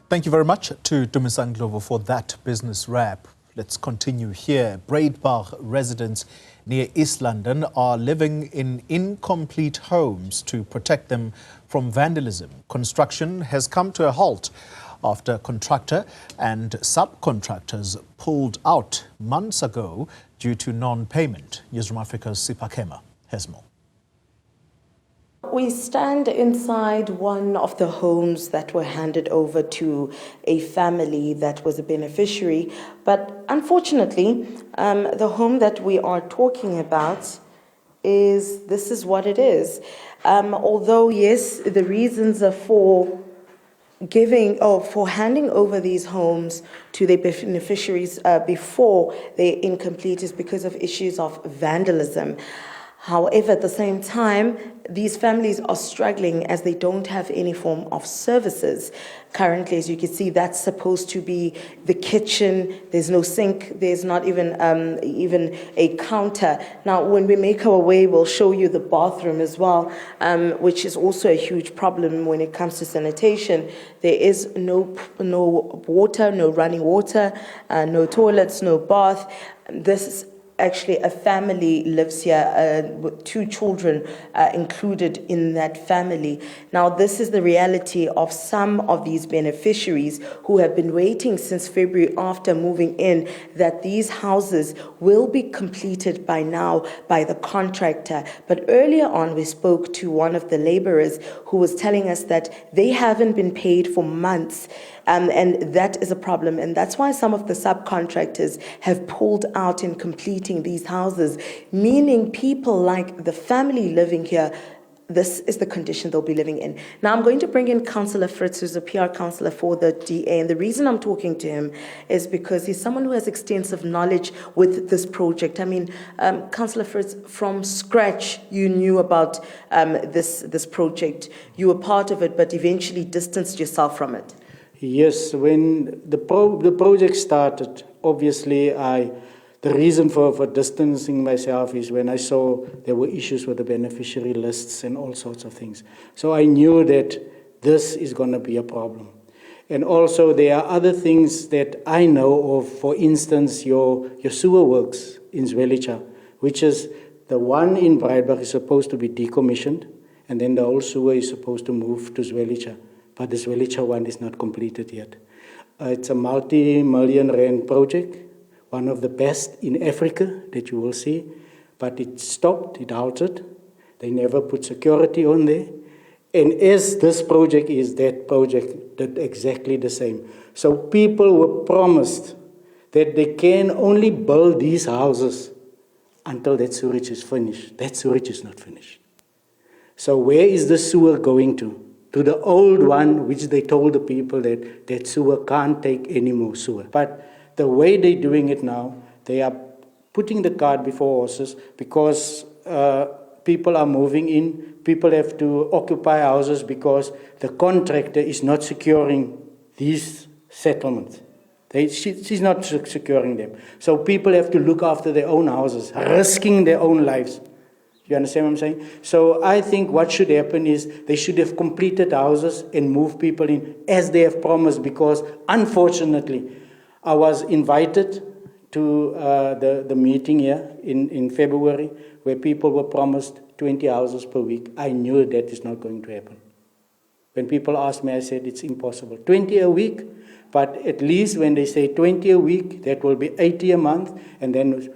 Thank you very much to Dumisang Glovo for that business wrap. Let's continue here. Breidbach residents near East London are living in incomplete homes to protect them from vandalism. Construction has come to a halt after contractor and subcontractors pulled out months ago due to non-payment. Newzroom Afrika's Sipha Kema has more. We stand inside one of the homes that were handed over to a family that was a beneficiary, but unfortunately, the home that we are talking about this is what it is. Although, yes, the reasons are for handing over these homes to their beneficiaries before they're incomplete is because of issues of vandalism. However, at the same time, these families are struggling as they don't have any form of services. Currently, as you can see, that's supposed to be the kitchen. There's no sink. There's not even a counter. Now, when we make our way, we'll show you the bathroom as well, which is also a huge problem when it comes to sanitation. There is no water, no running water, no toilets, no bath. This is actually, a family lives here with 2 children included in that family. Now, this is the reality of some of these beneficiaries who have been waiting since February after moving in, that these houses will be completed by now by the contractor. But earlier on, we spoke to one of the laborers who was telling us that they haven't been paid for months. And that is a problem. And that's why some of the subcontractors have pulled out in completing these houses, meaning people like the family living here, this is the condition they'll be living in. Now, I'm going to bring in Councillor Fritz, who's a PR councillor for the DA. And the reason I'm talking to him is because he's someone who has extensive knowledge with this project. I mean, Councillor Fritz, from scratch, you knew about this project. You were part of it, but eventually distanced yourself from it. Yes, when the project started, obviously the reason for distancing myself is when I saw there were issues with the beneficiary lists and all sorts of things. So I knew that this is going to be a problem. And also there are other things that I know of, for instance, your sewer works in Zwelitsha, which is the one in Breidbach is supposed to be decommissioned, and then the whole sewer is supposed to move to Zwelitsha. But the Zwelitsha one is not completed yet. It's a multi-million rand project, one of the best in Africa that you will see, but it stopped, it halted. They never put security on there. And as this project is, that project did exactly the same. So people were promised that they can only build these houses until that sewage is finished. That sewage is not finished. So where is the sewer going to? To the old one, which they told the people that that sewer can't take any more sewer. But the way they're doing it now, they are putting the cart before horses because people are moving in. People have to occupy houses because the contractor is not securing these settlements. She's not securing them. So people have to look after their own houses, risking their own lives. You understand what I'm saying? So I think what should happen is they should have completed houses and move people in as they have promised, because unfortunately I was invited to the meeting here in February where people were promised 20 houses per week. I knew that is not going to happen. When people asked me, I said it's impossible. 20 a week, but at least when they say 20 a week, that will be 80 a month, and then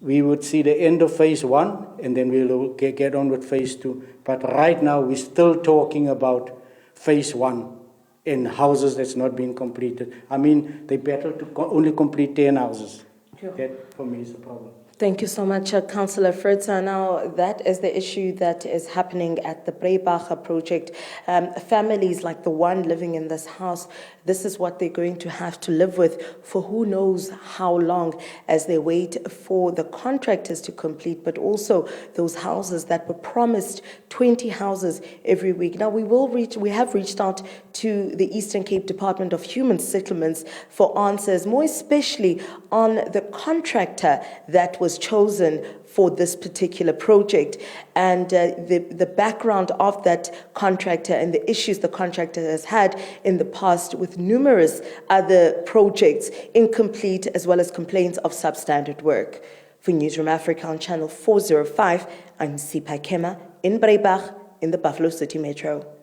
we would see the end of phase 1, and then we'll get on with phase 2. But right now, we're still talking about phase 1 and houses that's not been completed. I mean, they better to only complete 10 houses. Sure. That, for me, is the problem. Thank you so much, Councillor Fritz. Now, that is the issue that is happening at the Breidbach project. Families like the one living in this house, this is what they're going to have to live with for who knows how long as they wait for the contractors to complete, but also those houses that were promised 20 houses every week. Now, we have reached out to the Eastern Cape Department of Human Settlements for answers, more especially on the contractor that was was chosen for this particular project, and the background of that contractor and the issues the contractor has had in the past with numerous other projects, incomplete as well as complaints of substandard work. For Newzroom Afrika on Channel 405, I'm Sipha Kema in Breidbach in the Buffalo City Metro.